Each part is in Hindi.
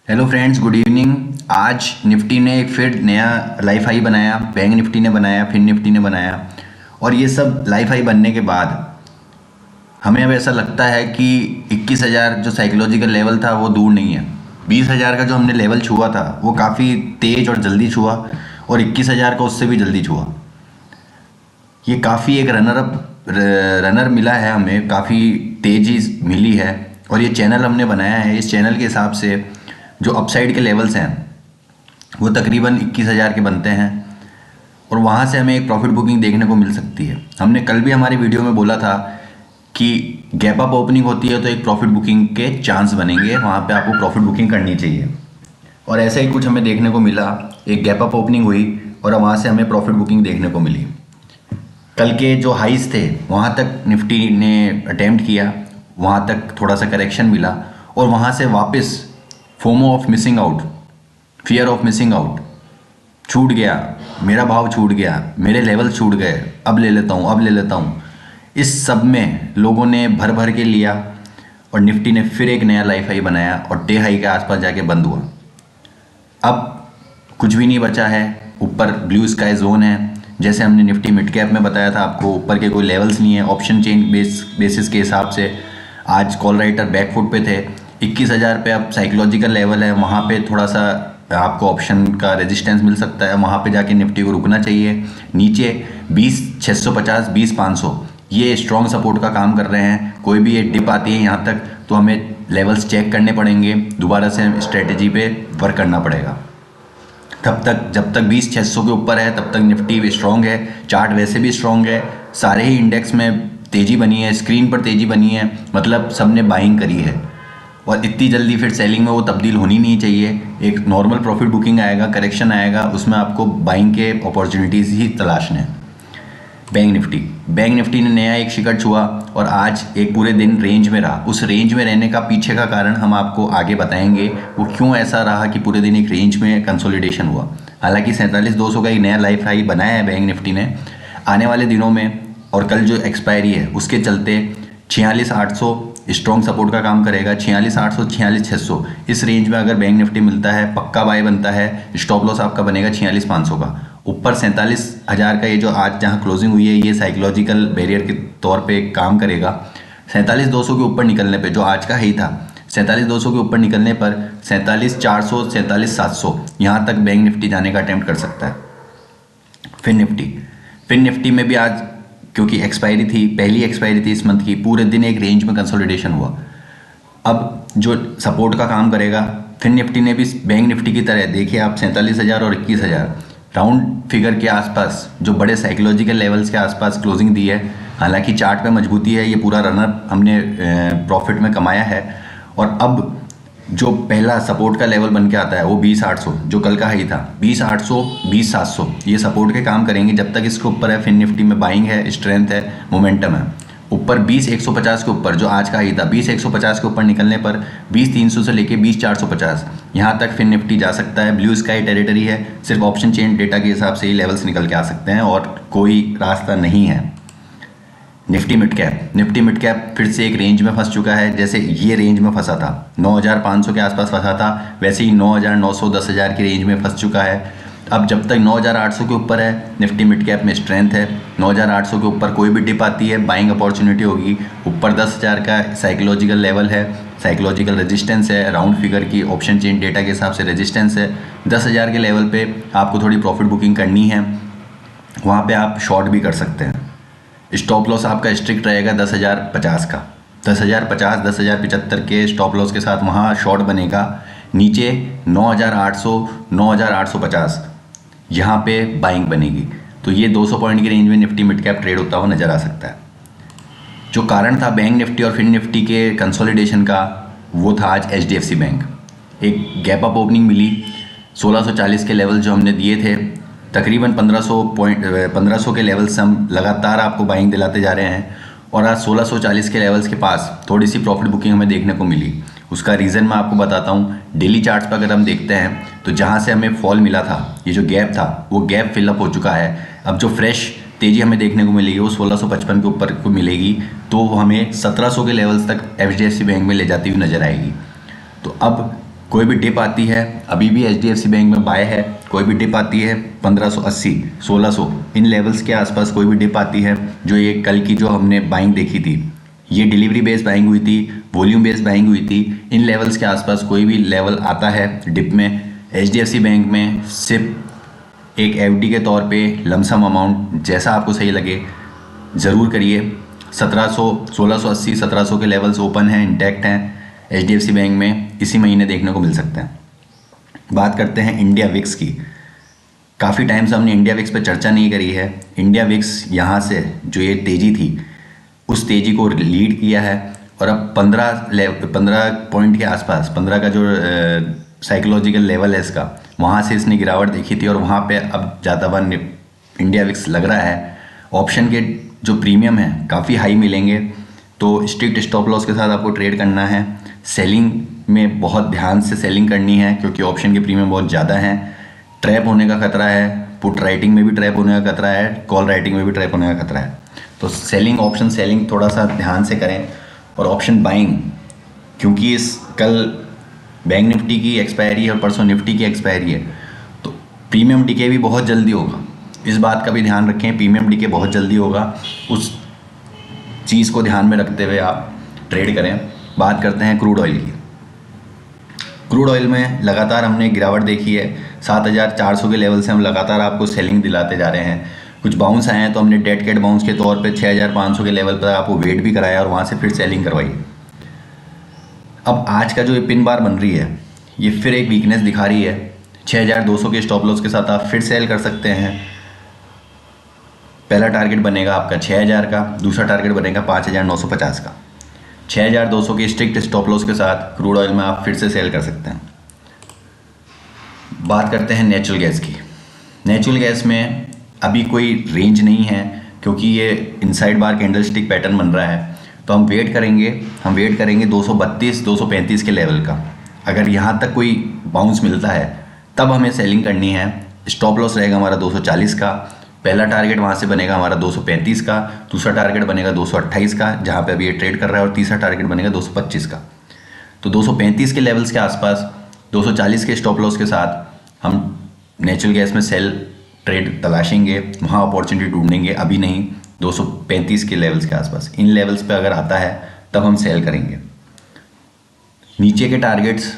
Hello friends, good evening. आज निफ्टी ने एक फिर नया लाइफ हाई बनाया, बैंक निफ्टी ने बनाया, फिर निफ्टी ने बनाया। और ये सब लाइफ हाई बनने के बाद हमें अब ऐसा लगता है कि 21,000 जो साइकोलॉजिकल लेवल था वो दूर नहीं है। 20,000 का जो हमने लेवल छुआ था वो काफ़ी तेज और जल्दी छुआ, और 21,000 का उससे भी जल्दी छुआ। ये काफ़ी एक रनर मिला है, हमें काफ़ी तेज़ी मिली है। और ये चैनल हमने बनाया है, इस चैनल के हिसाब से जो अपसाइड के लेवल्स हैं वो तकरीबन 21,000 के बनते हैं, और वहाँ से हमें एक प्रॉफिट बुकिंग देखने को मिल सकती है। हमने कल भी हमारी वीडियो में बोला था कि गैप अप ओपनिंग होती है तो एक प्रॉफिट बुकिंग के चांस बनेंगे, वहाँ पे आपको प्रॉफिट बुकिंग करनी चाहिए। और ऐसा ही कुछ हमें देखने को मिला, एक गैप अप ओपनिंग हुई और वहाँ से हमें प्रॉफिट बुकिंग देखने को मिली। कल के जो हाइस थे वहाँ तक निफ्टी ने अटेम्प्ट किया, वहाँ तक थोड़ा सा करेक्शन मिला, और वहाँ से वापस FOMO of missing out, fear of missing out, छूट गया, मेरा भाव छूट गया, मेरे लेवल छूट गए, अब ले लेता हूँ, अब ले लेता हूँ। इस सब में लोगों ने भर भर के लिया और निफ्टी ने फिर एक नया लाइफ हाई बनाया और डे हाई के आसपास जाके बंद हुआ। अब कुछ भी नहीं बचा है, ऊपर ब्लू स्काई जोन है। जैसे हमने निफ्टी मिड कैप में बताया था आपको, ऊपर के कोई लेवल्स नहीं है। ऑप्शन चेन बेसिस के हिसाब से आज कॉल राइटर बैकफुट पे थे। 21,000 पे अब साइकोलॉजिकल लेवल है, वहाँ पे थोड़ा सा आपको ऑप्शन का रेजिस्टेंस मिल सकता है, वहाँ पे जाके निफ्टी को रुकना चाहिए। नीचे 20,650, 20,500 ये स्ट्रॉन्ग सपोर्ट का काम कर रहे हैं। कोई भी ये डिप आती है यहाँ तक तो हमें लेवल्स चेक करने पड़ेंगे, दोबारा से स्ट्रेटेजी पे वर्क करना पड़ेगा। तब तक जब तक 20,600 के ऊपर है तब तक निफ्टी स्ट्रॉन्ग है, चार्ट वैसे भी स्ट्रॉन्ग है, सारे ही इंडेक्स में तेज़ी बनी है, स्क्रीन पर तेज़ी बनी है, मतलब सबने बाइंग करी है। और इतनी जल्दी फिर सेलिंग में वो तब्दील होनी नहीं चाहिए। एक नॉर्मल प्रॉफिट बुकिंग आएगा, करेक्शन आएगा, उसमें आपको बाइंग के अपॉर्चुनिटीज़ ही तलाशने हैं। बैंक निफ्टी ने नया एक शिखर छुआ और आज एक पूरे दिन रेंज में रहा। उस रेंज में रहने का पीछे का कारण हम आपको आगे बताएंगे, वो क्यों ऐसा रहा कि पूरे दिन एक रेंज में कंसोलिडेशन हुआ। हालांकि 47,200 का एक नया लाइफ हाई बनाया है बैंक निफ्टी ने। आने वाले दिनों में और कल जो एक्सपायरी है उसके चलते 46,800 स्ट्रॉन्ग सपोर्ट का काम करेगा। 46,800, 46,600 इस रेंज में अगर बैंक निफ्टी मिलता है, पक्का बाय बनता है। स्टॉप लॉस आपका बनेगा 46,500 का। ऊपर 47,000 का ये जो आज जहाँ क्लोजिंग हुई है ये साइकोलॉजिकल बैरियर के तौर पे काम करेगा। 47,200 के ऊपर निकलने पे, जो आज का ही था, 47,200 के ऊपर निकलने पर 47,400, 47,700 यहाँ तक बैंक निफ्टी जाने का अटेम्प्ट कर सकता है। फिर निफ्टी में भी आज क्योंकि एक्सपायरी थी, पहली एक्सपायरी थी इस मंथ की, पूरे दिन एक रेंज में कंसोलिडेशन हुआ। अब जो सपोर्ट का काम करेगा, फिर निफ्टी ने भी बैंक निफ्टी की तरह देखिए आप 47,000 और 21,000 राउंड फिगर के आसपास, जो बड़े साइकोलॉजिकल लेवल्स के आसपास क्लोजिंग दी है। हालांकि चार्ट पे मजबूती है, ये पूरा रनर हमने प्रॉफिट में कमाया है। और अब जो पहला सपोर्ट का लेवल बन के आता है वो 20,800, जो कल का हाई था, 20,800, 20,700 ये सपोर्ट के काम करेंगे। जब तक इसके ऊपर है फिर निफ्टी में बाइंग है, स्ट्रेंथ है, मोमेंटम है। ऊपर 20,150 के ऊपर, जो आज का हाई था, 20,150 के ऊपर निकलने पर 20,300 से लेके 20,450 यहाँ तक फिर निफ्टी जा सकता है। ब्लू स्काई टेरिटरी है, सिर्फ ऑप्शन चेन डेटा के हिसाब से ही लेवल्स निकल के आ सकते हैं और कोई रास्ता नहीं है। निफ्टी मिड कैप फिर से एक रेंज में फंस चुका है। जैसे ये रेंज में फंसा था, 9,500 के आसपास फंसा था, वैसे ही 9,900, 10,000 की रेंज में फंस चुका है। अब जब तक 9,800 के ऊपर है निफ्टी मिड कैप में स्ट्रेंथ है। 9,800 के ऊपर कोई भी डिप आती है बाइंग अपॉर्चुनिटी होगी। ऊपर 10,000 का साइकोलॉजिकल लेवल है, साइकोलॉजिकल रेजिस्टेंस है, राउंड फिगर की ऑप्शन चेन डेटा के हिसाब से रेजिस्टेंस है। 10,000 के लेवल पे आपको थोड़ी प्रॉफिट बुकिंग करनी है, वहाँ पे आप शॉर्ट भी कर सकते हैं। स्टॉप लॉस आपका स्ट्रिक्ट रहेगा 10,050 का, 10,050, 10,075 के स्टॉप लॉस के साथ वहाँ शॉर्ट बनेगा। नीचे 9,800, 9,850 यहाँ पे बाइंग बनेगी। तो ये 200 पॉइंट की रेंज में निफ्टी मिड कैप ट्रेड होता हुआ नज़र आ सकता है। जो कारण था बैंक निफ्टी और फिर निफ्टी के कंसोलिडेशन का, वो था आज एचडीएफसी बैंक। एक गैप अप ओपनिंग मिली, 1640 के लेवल जो हमने दिए थे, तकरीबन 1500 के लेवल्स हम लगातार आपको बाइंग दिलाते जा रहे हैं। और आज 1640 के लेवल्स के पास थोड़ी सी प्रॉफिट बुकिंग हमें देखने को मिली। उसका रीज़न मैं आपको बताता हूँ। डेली चार्ट्स पर अगर हम देखते हैं तो जहाँ से हमें फॉल मिला था, ये जो गैप था वो गैप फिलअप हो चुका है। अब जो फ्रेश तेज़ी हमें देखने को मिलेगी वो 1655 के ऊपर को मिलेगी, तो हमें 1700 के लेवल्स तक एचडीएफसी बैंक में ले जाती हुई नजर आएगी। तो अब कोई भी डिप आती है, अभी भी HDFC बैंक में बाय है, कोई भी डिप आती है 1580, 1600 इन लेवल्स के आसपास कोई भी डिप आती है, जो ये कल की जो हमने बाइंग देखी थी, ये डिलीवरी बेस्ड बाइंग हुई थी, वॉल्यूम बेस्ड बाइंग हुई थी, इन लेवल्स के आसपास कोई भी लेवल आता है डिप में, HDFC बैंक में सिर्फ एक FD के तौर पे लमसम अमाउंट जैसा आपको सही लगे ज़रूर करिए। 1700, 1680, 1700 के लेवल्स ओपन हैं, इंटैक्ट हैं HDFC बैंक में, इसी महीने देखने को मिल सकते हैं। बात करते हैं इंडिया विक्स की। काफ़ी टाइम से हमने इंडिया विक्स पे चर्चा नहीं करी है। इंडिया विक्स यहाँ से जो ये तेज़ी थी उस तेज़ी को लीड किया है और अब 15 पॉइंट के आसपास, 15 का जो साइकोलॉजिकल लेवल है इसका, वहाँ से इसने गिरावट देखी थी और वहाँ पे अब जाता हुआ इंडिया विक्स लग रहा है। ऑप्शन के जो प्रीमियम है काफ़ी हाई मिलेंगे, तो स्ट्रिक्ट स्टॉप लॉस के साथ आपको ट्रेड करना है। सेलिंग में बहुत ध्यान से सेलिंग करनी है क्योंकि ऑप्शन के प्रीमियम बहुत ज़्यादा हैं। ट्रैप होने का खतरा है, पुट राइटिंग में भी ट्रैप होने का खतरा है, कॉल राइटिंग में भी ट्रैप होने का खतरा है। तो सेलिंग, ऑप्शन सेलिंग थोड़ा सा ध्यान से करें। और ऑप्शन बाइंग, क्योंकि इस कल बैंक निफ्टी की एक्सपायरी है और परसों निफ्टी की एक्सपायरी है, तो प्रीमियम डीके भी बहुत जल्दी होगा। इस बात का भी ध्यान रखें, प्रीमियम डीके बहुत जल्दी होगा, उस चीज़ को ध्यान में रखते हुए आप ट्रेड करें। बात करते हैं क्रूड ऑयल की। क्रूड ऑयल में लगातार हमने गिरावट देखी है। 7400 के लेवल से हम लगातार आपको सेलिंग दिलाते जा रहे हैं। कुछ बाउंस आए हैं तो हमने डेड कैट बाउंस के तौर पे 6500 के लेवल पर आपको वेट भी कराया और वहाँ से फिर सेलिंग करवाई। अब आज का जो ये पिन बार बन रही है, ये फिर एक वीकनेस दिखा रही है। 6200 के स्टॉप लॉस के साथ आप फिर सेल कर सकते हैं। पहला टारगेट बनेगा आपका 6000 का, दूसरा टारगेट बनेगा 5950 का। 6200 के स्ट्रिक्ट स्टॉप लॉस के साथ क्रूड ऑयल में आप फिर से सेल कर सकते हैं। बात करते हैं नेचुरल गैस की। नेचुरल गैस में अभी कोई रेंज नहीं है क्योंकि ये इनसाइड बार कैंडलस्टिक पैटर्न बन रहा है, तो हम वेट करेंगे 232, 235 के लेवल का। अगर यहाँ तक कोई बाउंस मिलता है तब हमें सेलिंग करनी है। स्टॉप लॉस रहेगा हमारा 240 का, पहला टारगेट वहाँ से बनेगा हमारा 235 का, दूसरा टारगेट बनेगा 228 का जहाँ पे अभी ये ट्रेड कर रहा है, और तीसरा टारगेट बनेगा 225 का। तो 235 के लेवल्स के आसपास 240 के स्टॉप लॉस के साथ हम नेचुरल गैस में सेल ट्रेड तलाशेंगे, वहाँ अपॉर्चुनिटी ढूंढेंगे, अभी नहीं। 235 के लेवल्स के आसपास, इन लेवल्स पे अगर आता है तब हम सेल करेंगे। नीचे के टारगेट्स,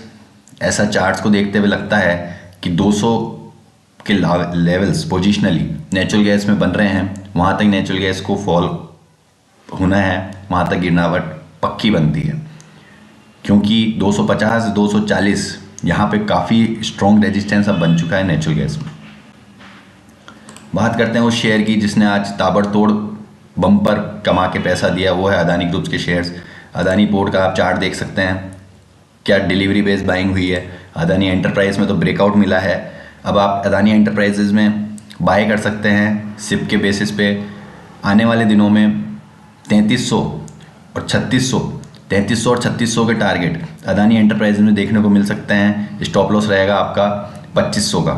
ऐसा चार्ट्स को देखते हुए लगता है कि 200 के लेवल्स पोजिशनली नेचुरल गैस में बन रहे हैं, वहाँ तक नेचुरल गैस को फॉल होना है, वहाँ तक गिरावट पक्की बनती है। क्योंकि 250, 240 यहाँ पे काफ़ी स्ट्रॉन्ग रेजिस्टेंस अब बन चुका है नेचुरल गैस में। बात करते हैं उस शेयर की जिसने आज ताबड़तोड़ बम्पर कमा के पैसा दिया, वो है अदानी ग्रुप्स के शेयर्स। अदानी पोर्ट का आप चार्ट देख सकते हैं, क्या डिलीवरी बेस्ड बाइंग हुई है। अदानी एंटरप्राइज में तो ब्रेकआउट मिला है। अब आप अदानी एंटरप्राइजेज में बाय कर सकते हैं सिप के बेसिस पे। आने वाले दिनों में 3300 और 3600 के टारगेट अदानी एंटरप्राइजेज में देखने को मिल सकते हैं। स्टॉप लॉस रहेगा आपका 2500 का।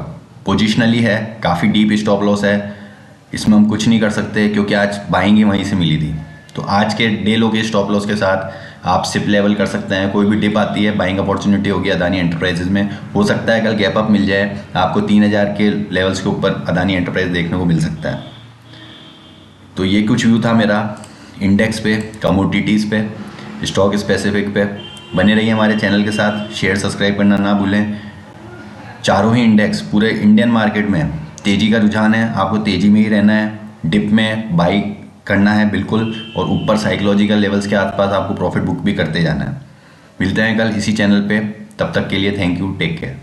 पोजिशनली है, काफ़ी डीप स्टॉप लॉस है, इसमें हम कुछ नहीं कर सकते क्योंकि आज बाइंग ही वहीं से मिली थी। तो आज के डे लो के स्टॉप लॉस के साथ आप सिप लेवल कर सकते हैं। कोई भी डिप आती है, बाइंग अपॉर्चुनिटी होगी अदानी एंटरप्राइजेज में, हो सकता है कल गैप अप मिल जाए, आपको 3000 के लेवल्स के ऊपर अदानी एंटरप्राइज देखने को मिल सकता है। तो ये कुछ व्यू था मेरा इंडेक्स पे, कमोडिटीज़ पे, स्टॉक स्पेसिफिक पे। बने रहिए हमारे चैनल के साथ, शेयर सब्सक्राइब करना ना भूलें। चारों ही इंडेक्स पूरे इंडियन मार्केट में तेज़ी का रुझान है, आपको तेज़ी में ही रहना है, डिप में बाई करना है बिल्कुल, और ऊपर साइकोलॉजिकल लेवल्स के आसपास आपको प्रॉफिट बुक भी करते जाना है। मिलते हैं कल इसी चैनल पे, तब तक के लिए थैंक यू, टेक केयर।